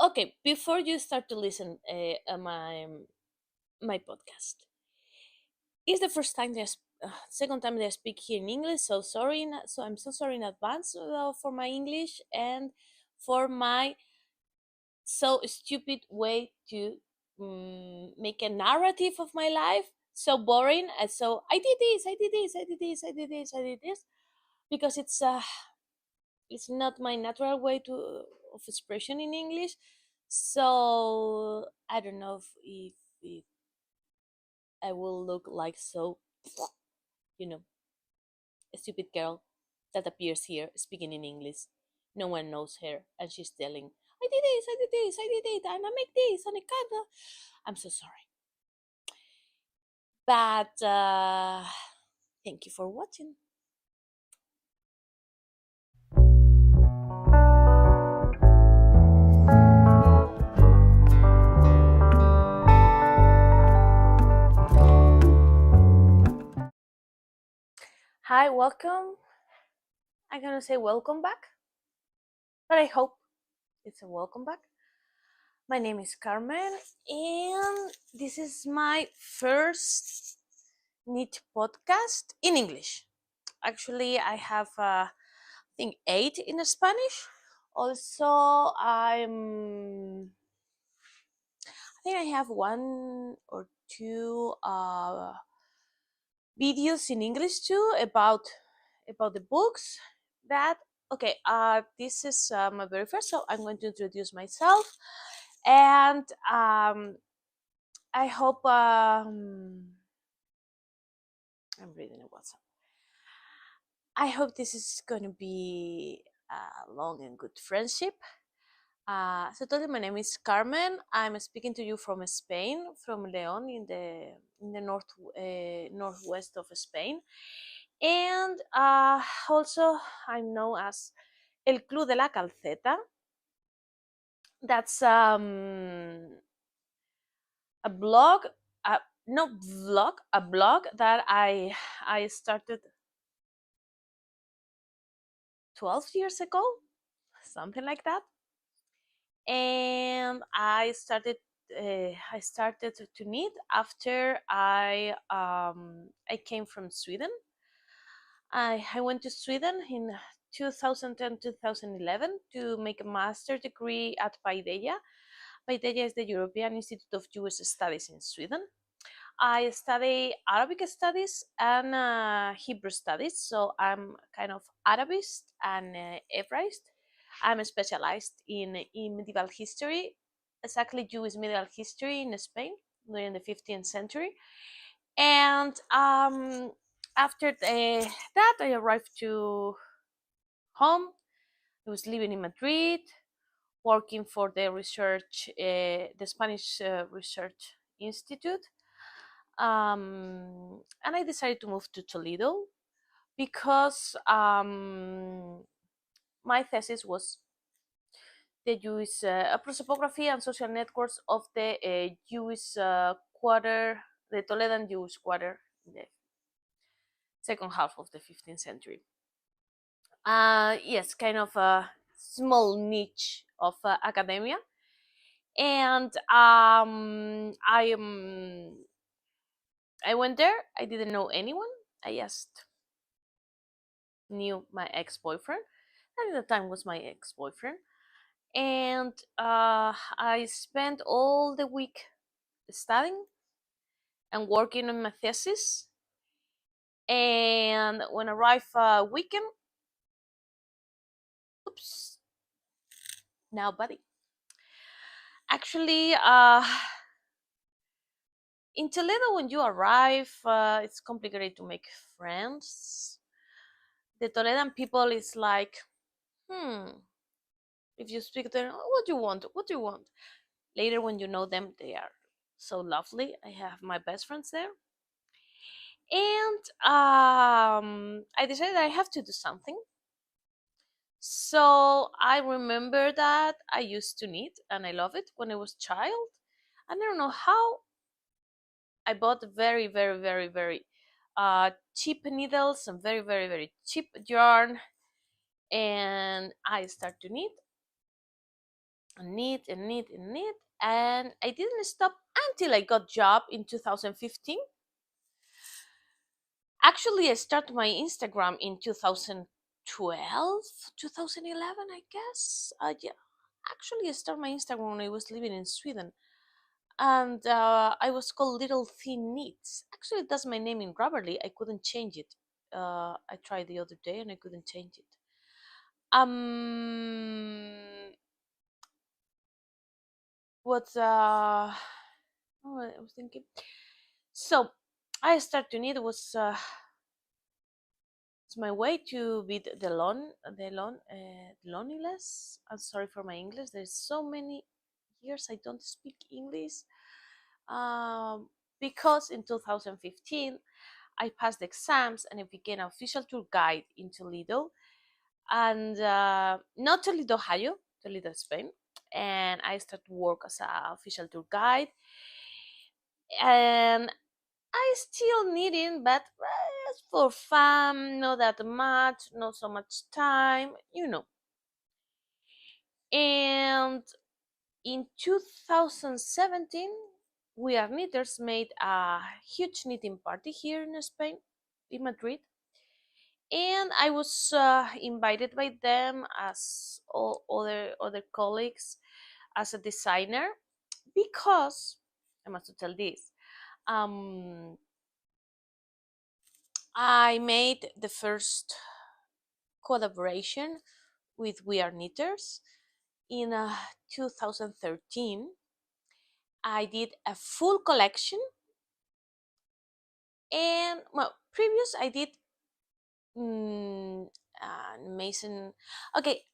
Okay, before you start to listen my podcast, it's the first time second time that I speak here in English. So sorry, so I'm so sorry in advance for my English and for my so stupid way to make a narrative of my life. So boring, and so I did this, I did this, I did this, I did this, I did this, because it's not my natural way to of expression in English. So I don't know if I will look like so, you know, a stupid girl that appears here speaking in English. No one knows her, and she's telling, "I did this, I did this, I did it, and I make this, and I can't." I'm so sorry, but thank you for watching. Hi, welcome. I'm gonna say welcome back, but I hope it's a welcome back. My name is Carmen, and this is my first knit podcast in English. Actually, I have, I think, 8 in Spanish. Also, I think I have 1 or 2 videos in English too about the books. That okay. This is my very first, so I'm going to introduce myself, and I hope I'm reading a WhatsApp. I hope this is going to be a long and good friendship. So, tell you, my name is Carmen. I'm speaking to you from Spain, from Leon, in the northwest of Spain, and also I'm known as elclubdelacalceta. That's a blog, no vlog, a blog that I started 12 years ago, something like that. And I started to knit after I came from Sweden. I went to Sweden in 2010 2011 to make a master degree at Paideia. Paideia is the European Institute of Jewish Studies in Sweden. I study Arabic studies and Hebrew studies, so I'm kind of Arabist and Hebraist. I'm specialized in medieval history, exactly Jewish medieval history in Spain during the 15th century. And after that, I arrived to home. I was living in Madrid, working for the the Spanish Research Institute. And I decided to move to Toledo because my thesis was the Jewish prosopography and social networks of the Jewish quarter, the Toledan Jewish quarter in the second half of the 15th century. Yes, kind of a small niche of academia. And I went there. I didn't know anyone. I just knew my ex-boyfriend. And at the time was my ex-boyfriend. And I spent all the week studying and working on my thesis. And when arrived weekend, oops, now buddy. Actually, in Toledo, when you arrive, it's complicated to make friends. The Toledan people is like, if you speak to them, "Oh, what do you want? What do you want?" Later, when you know them, they are so lovely. I have my best friends there. And I decided I have to do something. So I remember that I used to knit and I love it when I was a child. And I don't know how I bought very, very, very, very cheap needles and very, very, very cheap yarn. And I start to knit. and knit and knit and knit, and I didn't stop until I got job in 2015. Actually, I started my Instagram in 2012, 2011, I guess. Yeah, actually, I started my Instagram when I was living in Sweden, and I was called Little Thin Knits. Actually, that's my name in Grammarly. I couldn't change it. I tried the other day and I couldn't change it. What's Oh, I was thinking. So I started to knit. Was my way to beat the loneliness. I'm sorry for my English. There's so many years I don't speak English. Because in 2015 I passed the exams and I became an official tour guide in Toledo, and not Toledo, Ohio, Toledo, Spain. And I started to work as an official tour guide, and I still knitting, but for fun, not that much, not so much time. And in 2017, We Are Knitters made a huge knitting party here in Spain, in Madrid, and I was invited by them as all other colleagues as a designer, because I must tell this. Um, I made the first collaboration with We Are Knitters in 2013. I did a full collection, and well, previous I did mm, amazing. Okay,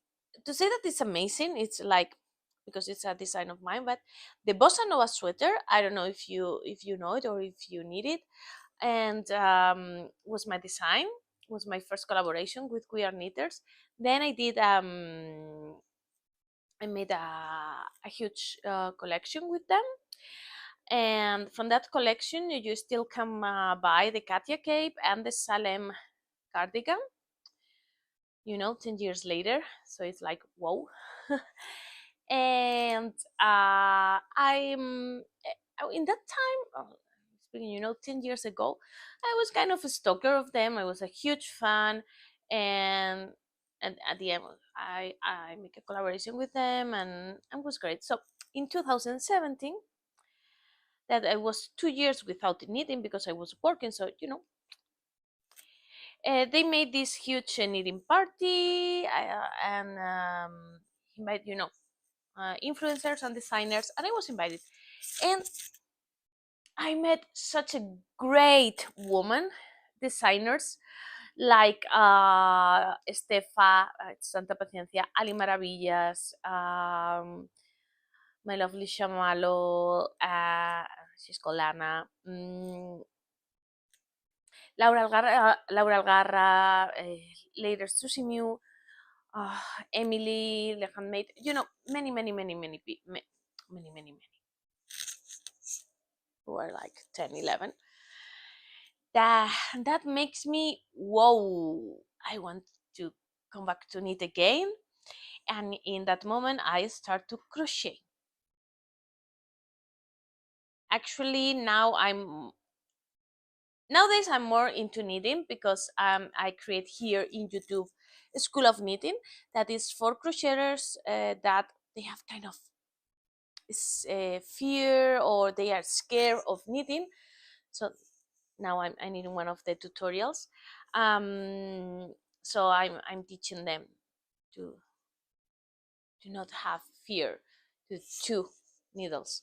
to say that it's amazing, it's like, because it's a design of mine, but the bossa nova sweater, I don't know if you know it or if you need it, and was my design, was my first collaboration with We Are Knitters. Then I made a huge collection with them, and from that collection you still can buy the Katia cape and the Salem cardigan, 10 years later. So it's like, whoa. And I'm in that time, speaking, 10 years ago, I was kind of a stalker of them. I was a huge fan, and at the end, I make a collaboration with them, and it was great. So in 2017, that I was 2 years without knitting because I was working. So they made this huge knitting party, and invite influencers and designers, and I was invited, and I met such a great woman designers like Estefa, Santa Paciencia, Ali Maravillas, my lovely Shamalo, she's called Lana, Laura Algarra, later Susie Mew, uh, Emily, the handmaid, many, many, many, many, many, many, many, many, who are like 10, 11. That makes me, whoa, I want to come back to knit again. And in that moment, I start to crochet. Actually, nowadays I'm more into knitting because I create here in YouTube a school of knitting that is for crocheters that they have kind of fear, or they are scared of knitting. So now I'm in one of the tutorials. So I'm teaching them to not have fear to chew needles,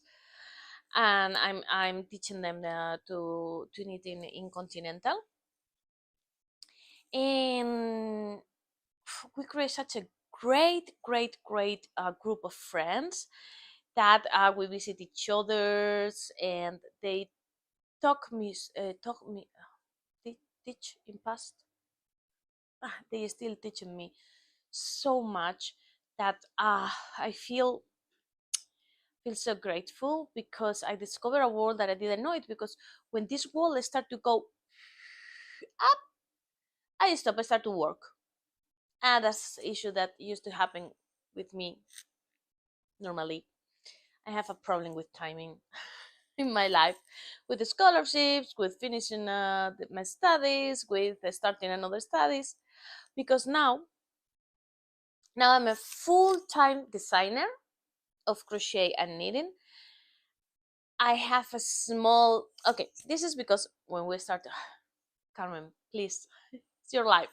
and I'm teaching them to knit in continental, and we create such a great group of friends that we visit each other's, and they talk me teach in past. They still teaching me so much that I feel so grateful, because I discovered a world that I didn't know it. Because when this world start to go up, I start to work, and that's the issue that used to happen with me normally. I have a problem with timing in my life, with the scholarships, with finishing my studies, with starting another studies, because now I'm a full-time designer of crochet and knitting. I have a small, okay, this is because when we started, Carmen, please, it's your life.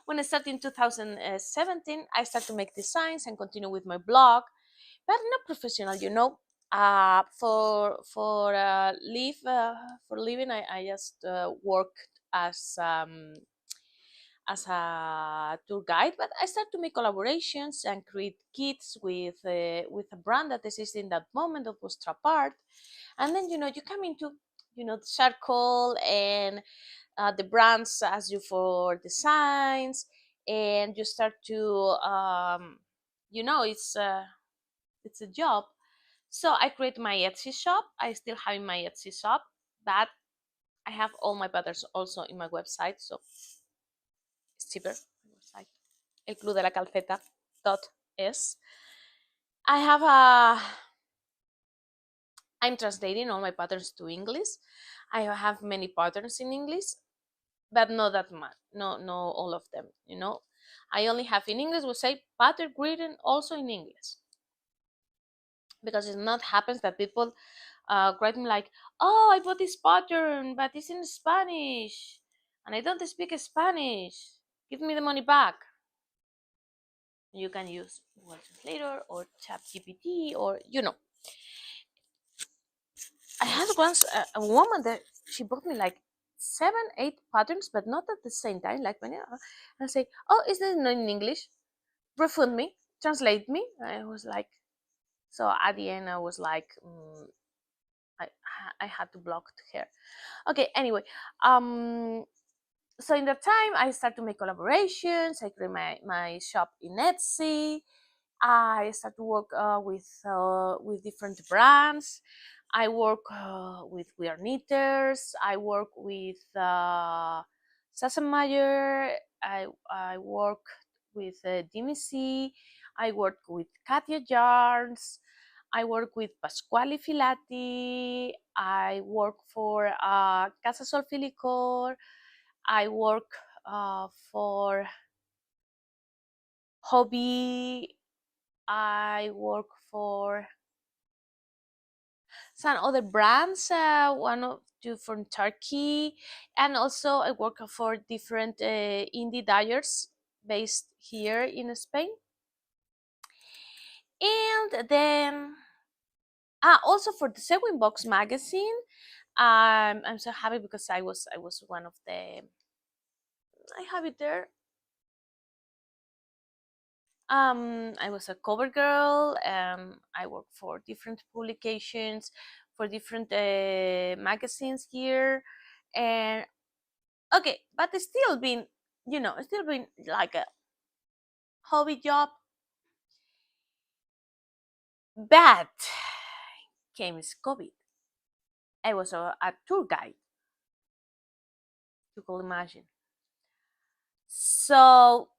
When I started in 2017, I started to make designs and continue with my blog, but not professional, for living, I just worked as a tour guide, but I started to make collaborations and create kits with a brand that existed in that moment, that was Trapart. And then you come into the circle, and the brands ask you for designs, and you start to it's a job. So I create my Etsy shop. I still have my Etsy shop, but I have all my patterns also in my website, so it's cheaper. My website, elclubdelacalceta.es. I have a I'm translating all my patterns to English. I have many patterns in English, but not that much. No, all of them. I only have in English. We say pattern written also in English, because it not happens that people write me like, "Oh, I bought this pattern, but it's in Spanish, and I don't speak Spanish. Give me the money back." You can use Google Translator or ChatGPT, or I had once a woman that she bought me like 7, 8 patterns, but not at the same time. Like when I say, "Oh, is this not in English? Refund me, translate me." I was like, so at the end, I was like, I I had to block her. Okay, anyway, so in that time, I start to make collaborations. I create my shop in Etsy. I start to work with different brands. I work with We Are Knitters. I work with Sassenmeyer. I work with Dimisi. I work with Katia Yarns. I work with Pasquale Filati. I work for Casa Sol Filicor. I work for Hobby. I work for some other brands, one of two from Turkey, and also I work for different indie dyers based here in Spain. And then also for the Sewing Box magazine, I'm so happy because I was one of the I have it there. I was a cover girl. I worked for different publications, for different magazines here, and okay, but it's still been like a hobby job. But came COVID. I was a tour guide, you could imagine. So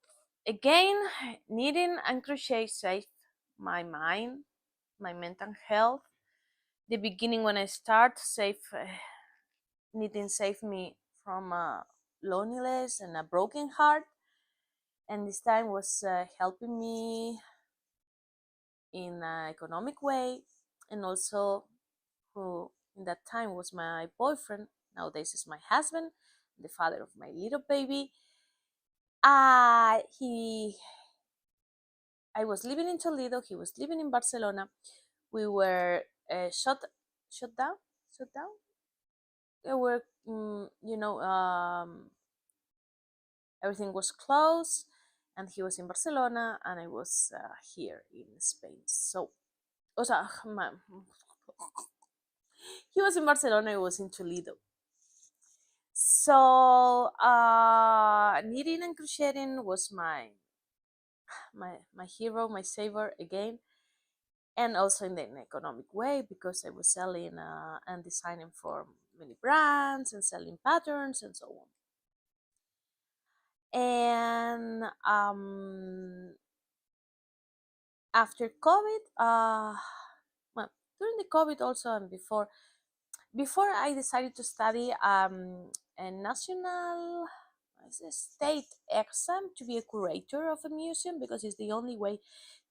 again, knitting and crochet saved my mind, my mental health. The beginning when I start knitting saved me from loneliness and a broken heart, and this time was helping me in an economic way, and also who in that time was my boyfriend, nowadays is my husband, the father of my little baby. He I was living in Toledo, he was living in Barcelona. We were shut down shut down we were everything was closed, and he was in Barcelona and I was here in Spain. So, o sea, he was in Barcelona, I was in Toledo. So, knitting and crocheting was my hero, my savior again, and also in an economic way because I was selling and designing for many brands and selling patterns and so on. And after COVID, well, during the COVID also, and before I decided to study a national state exam to be a curator of a museum, because it's the only way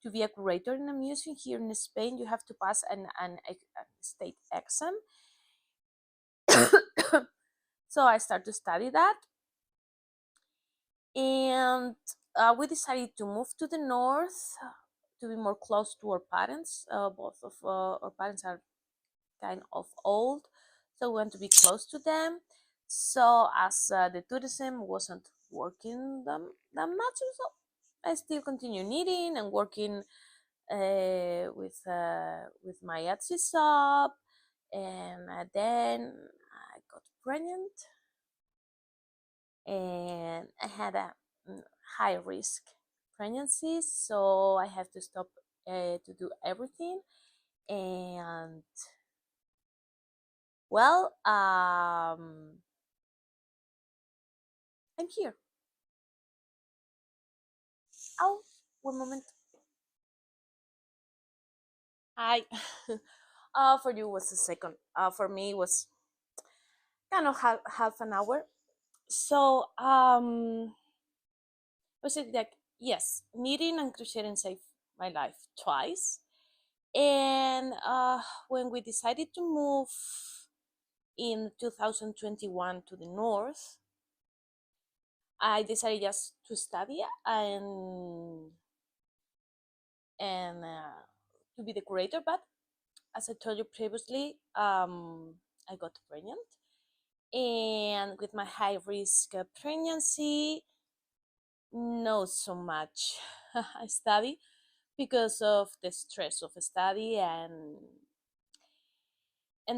to be a curator in a museum here in Spain. You have to pass a state exam. So I started to study that, and we decided to move to the north to be more close to our parents. Both of our parents are kind of old, so we want to be close to them. So as the tourism wasn't working that much, so I still continue knitting and working with my Etsy shop, and then I got pregnant, and I had a high risk pregnancy, so I have to stop to do everything. And well, I'm here. Oh, one moment. Hi. For you was a second. For me it was kind of half an hour. So was it like, yes, knitting and crocheting saved my life twice. And when we decided to move in 2021 to the north, I decided just to study and to be the curator. But as I told you previously, I got pregnant, and with my high risk pregnancy, not so much I study because of the stress of study, and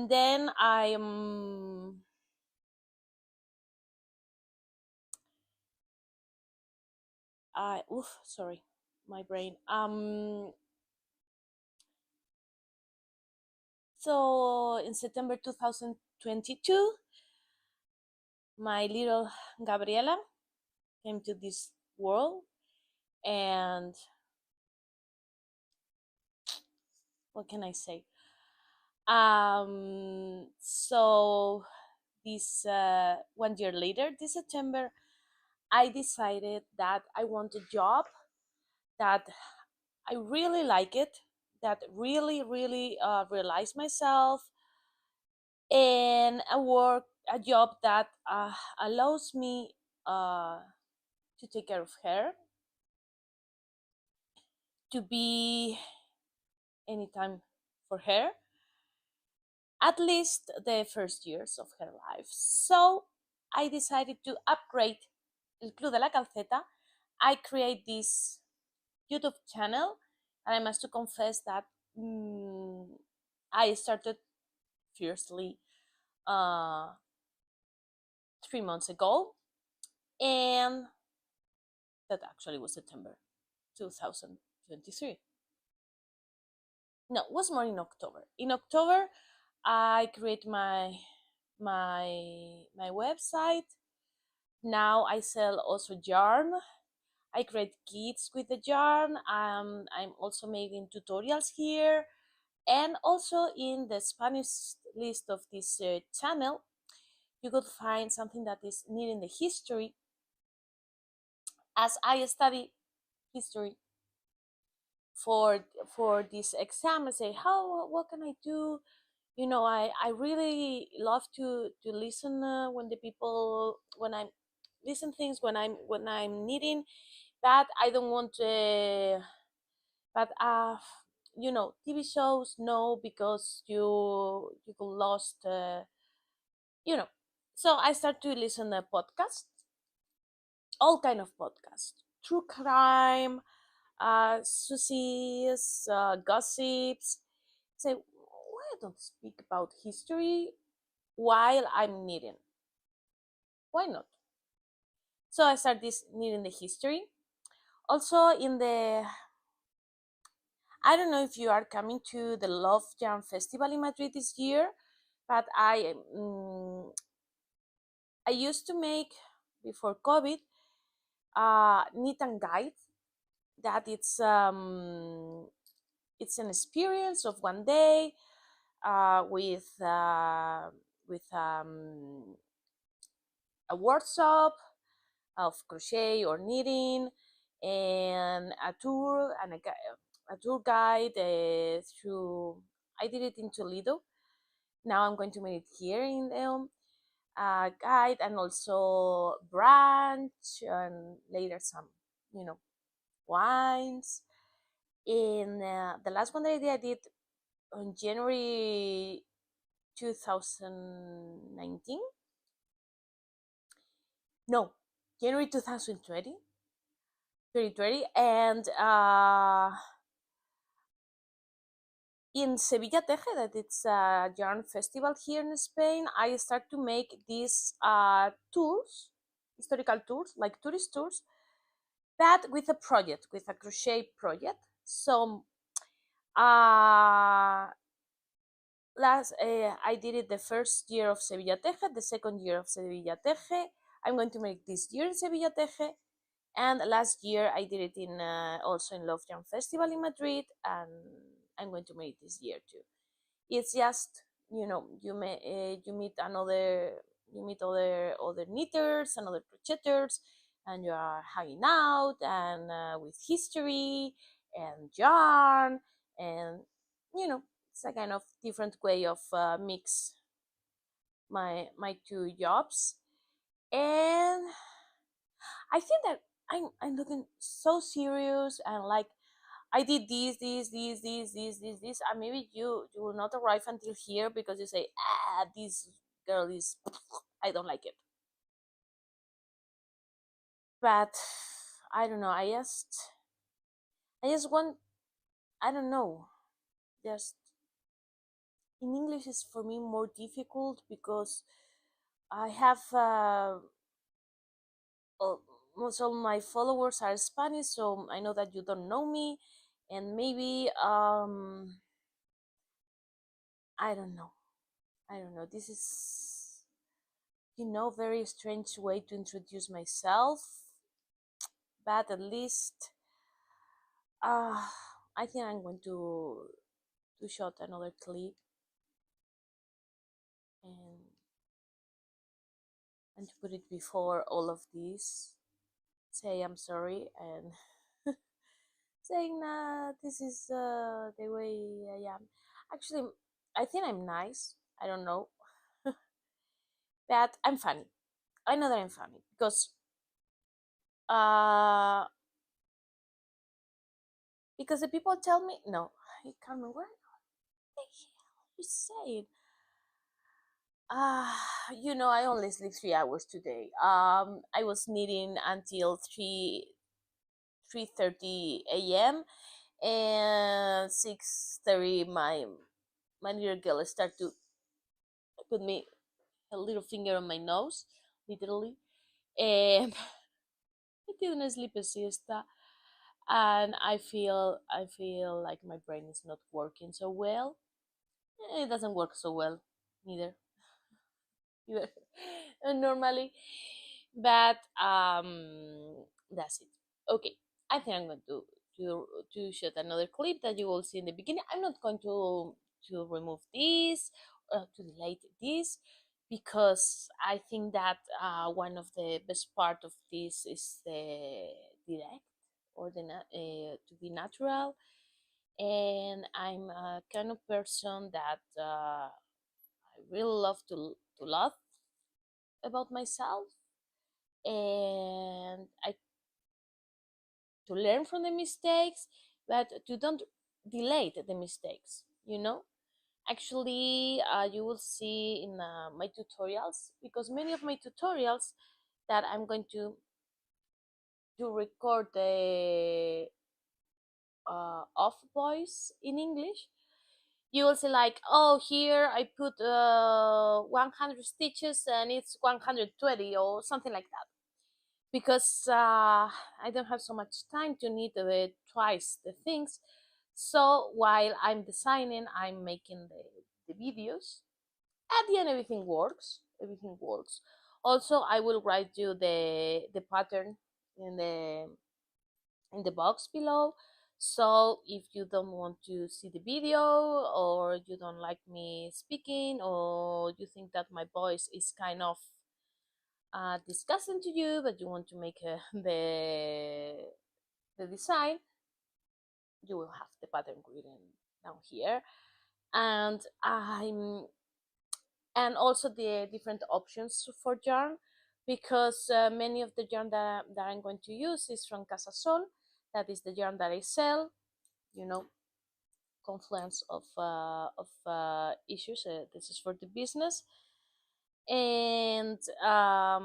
then sorry, my brain. So in September 2022, my little Gabriela came to this world, and what can I say? So this 1 year later, this September, I decided that I want a job that I really like it, that really realize myself, and a job that allows me to take care of her, to be anytime for her, at least the first years of her life. So I decided to upgrade El Club de la Calceta. I create this YouTube channel, and I must to confess that I started fiercely uh, 3 months ago, and that actually was September 2023. No, it was more in October. In October, I create my website. Now I sell also yarn. I create kits with the yarn. I'm also making tutorials here, and also in the Spanish list of this channel, you could find something that is needing the history. As I study history for this exam, I say, how what can I do? I really love to listen when the people when I'm listen things when I'm knitting, but I don't want to. But TV shows, no, because you could lost you know. So I start to listen to podcasts, all kind of podcasts, true crime, Susie's gossips. Say, why don't speak about history while I'm knitting? Why not? So I start this knitting the history. Also in the I don't know if you are coming to the Love Jam Festival in Madrid this year, but I used to make before COVID knit and guide that it's it's an experience of one day with a workshop of crochet or knitting, and a tour and a tour guide through. I did it in Toledo. Now I'm going to make it here in guide, and also brunch, and later some, you know, wines. In the last one that I did on January 2019. No, January 2020. 2020, and in Sevilla Teje, that it's a yarn festival here in Spain, I start to make these tours, historical tours, like tourist tours, but with a project, with a crochet project. So I did it the first year of Sevilla Teje, the second year of Sevilla Teje. I'm going to make this year in Sevilla Teje, and last year I did it in also in Love Jam Festival in Madrid, and I'm going to make it this year too. It's just, you know, you meet other knitters and other crocheters, and you are hanging out and with history and yarn, and you know, it's a kind of different way of mix my two jobs. And I think that I'm looking so serious, and like I did this, and maybe you will not arrive until here because you say, this girl is, I don't like it. But I don't know. I just want, I don't know. Just in English is for me more difficult because I have most of my followers are Spanish, so I know that you don't know me, and maybe I don't know. I don't know. This is, you know, very strange way to introduce myself, but at least uh, I think I'm going to shot another clip and to put it before all of this, say I'm sorry, and saying that this is the way I am. Actually, I think I'm nice. I don't know, but I'm funny. I know that I'm funny uh because the people tell me no. Hey, Carmen, what the hell are you saying? You know, I only sleep 3 hours today. I was knitting until 3:30 a.m. and 6:30 my little girl started to put me a little finger on my nose, literally, and I didn't sleep a siesta, and I feel like my brain is not working so well. It doesn't work so well neither. Normally, but that's it. Okay, I think I'm going to shoot another clip that you will see in the beginning. I'm not going to remove this or to delete this because I think that one of the best part of this is the direct, or to be natural, and I'm a kind of person that I really love to laugh about myself, and I to learn from the mistakes, but to don't delay the mistakes. You know, actually, you will see in my tutorials, because many of my tutorials that I'm going to record the off voice in English. You will see like, oh, here I put 100 stitches and it's 120 or something like that, because I don't have so much time to knit twice the things. So while I'm designing, I'm making the videos. At the end, everything works. Everything works. Also, I will write you the pattern in the box below, So if you don't want to see the video, or you don't like me speaking, or you think that my voice is kind of disgusting to you, but you want to make the design, you will have the pattern written down here. And also the different options for yarn, because many of the yarn that I'm going to use is from Casa Sol. That is the yarn that I sell. You know, confluence of issues. This is for the business, and I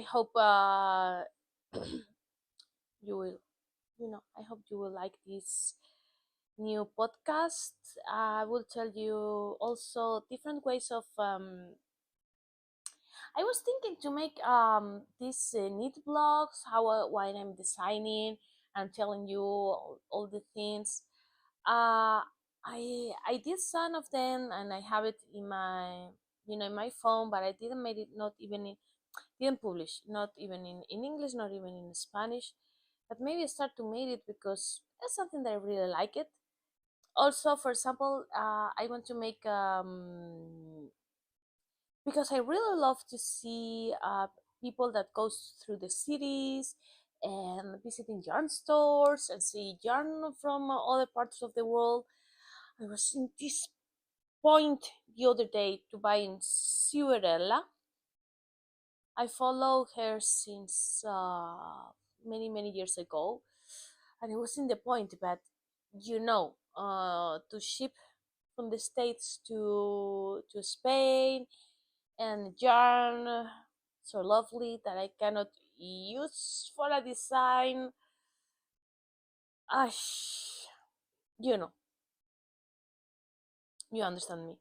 hope you will. I hope you will like this new podcast. I will tell you also different ways of. I was thinking to make these knit blogs, how while I'm designing and telling you all the things. Uh, I did some of them, and I have it in my in my phone, but I didn't make it, not even didn't publish, not even in English, not even in Spanish. But maybe I start to make it because it's something that I really like it. Also, for example, I want to make because I really love to see people that goes through the cities and visiting yarn stores and see yarn from other parts of the world. I was in this point the other day to buy in Ciurella. I follow her since many years ago, and it was in the point, but to ship from the States to Spain, and yarn so lovely that I cannot use for a design. Ash, you know, you understand me.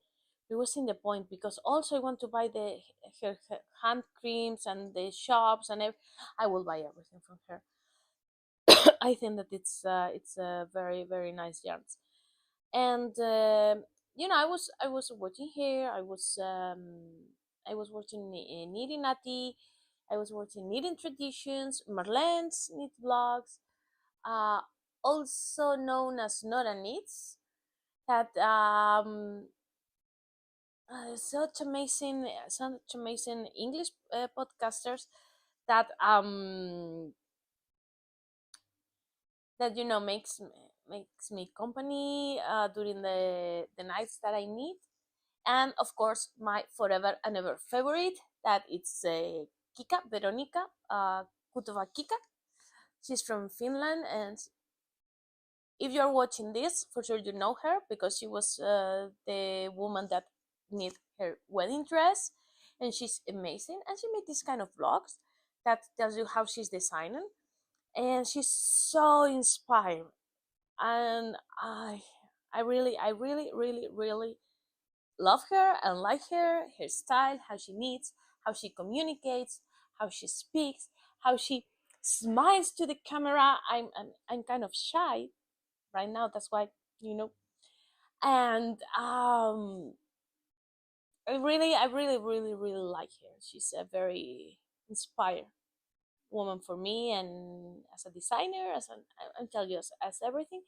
It was in the point because also I want to buy her hand creams and the shops and I will buy everything from her. I think that it's a very nice yarns. And I was watching here. I was watching knitting natty. I was watching knitting traditions, Marlene's knit vlogs, uh, also known as Nora Knits. That such amazing English podcasters that makes me company during the nights that I need. And of course, my forever and ever favorite, that it's Kika Veronica Kutova Kika. She's from Finland, and if you're watching this, for sure you know her because she was the woman that knit her wedding dress, and she's amazing. And she made this kind of vlogs that tells you how she's designing, and she's so inspiring. And I really love her and like her style, how she knits, how she communicates, how she speaks, how she smiles to the camera. I'm kind of shy right now, that's why you know and I really like her. She's a very inspired woman for me, and as a designer, I'm telling you, as everything.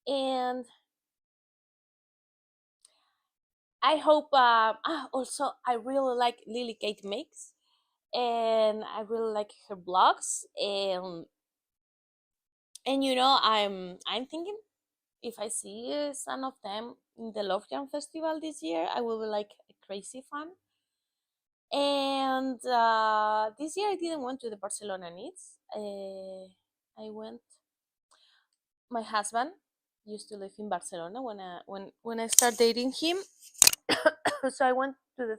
And I hope also I really like Lily Kate Makes, and I really like her blogs. And I'm thinking, if I see some of them in the Love Jam Festival this year, I will be like a crazy fan. And this year I didn't went to the Barcelona Knits. I went. My husband used to live in Barcelona when I started dating him. So I went to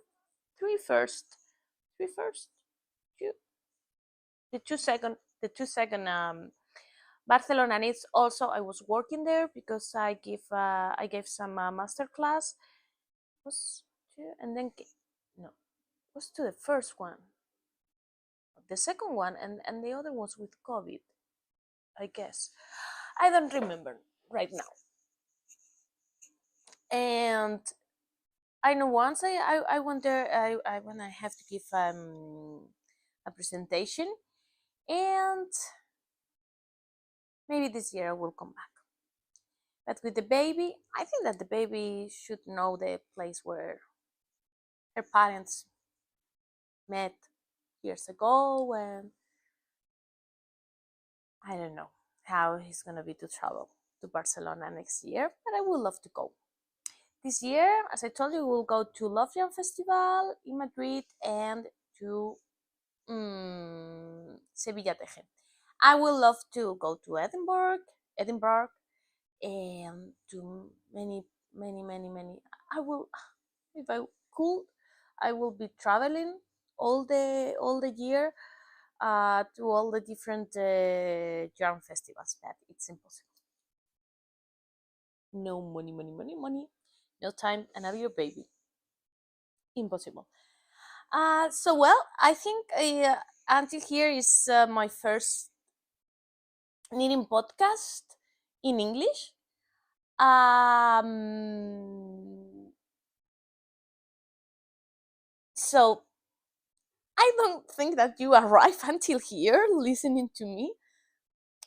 three first, three first, two, the two second Barcelona Knits. Also, I was working there because I gave some master class. Was two, and then no, was to the first one, the second one, and the other was with COVID, I guess. I don't remember right now. And I know once I went there, I when I have to give a presentation, and maybe this year I will come back. But with the baby, I think that the baby should know the place where her parents met years ago, and I don't know how he's gonna be to travel to Barcelona next year, but I would love to go. This year, as I told you, we'll go to Love Jam Festival in Madrid and to Sevilla Teje. I would love to go to Edinburgh, and to many. I will, if I could, I will be traveling all the year to all the different yarn festivals, but it's impossible. No money, no time, and have your baby. Impossible. So well, I think until here is my first knitting podcast in English. So I don't think that you arrive until here listening to me.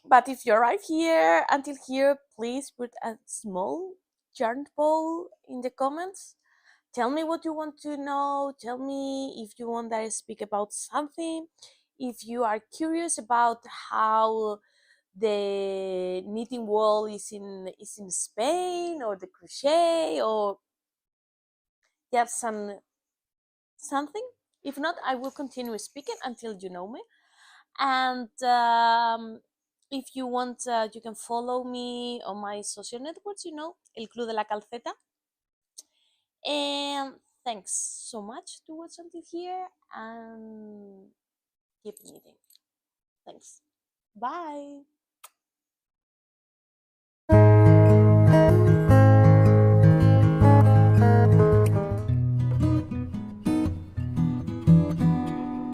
But if you arrive here until here, please put a small yarn ball in the comments. Tell me what you want to know. Tell me if you want that I speak about something. If you are curious about how the knitting world is in Spain, or the crochet, or you have something. If not, I will continue speaking until you know me. And if you want, you can follow me on my social networks, elclubdelacalceta. And thanks so much to watch until here, and keep knitting. Thanks. Bye.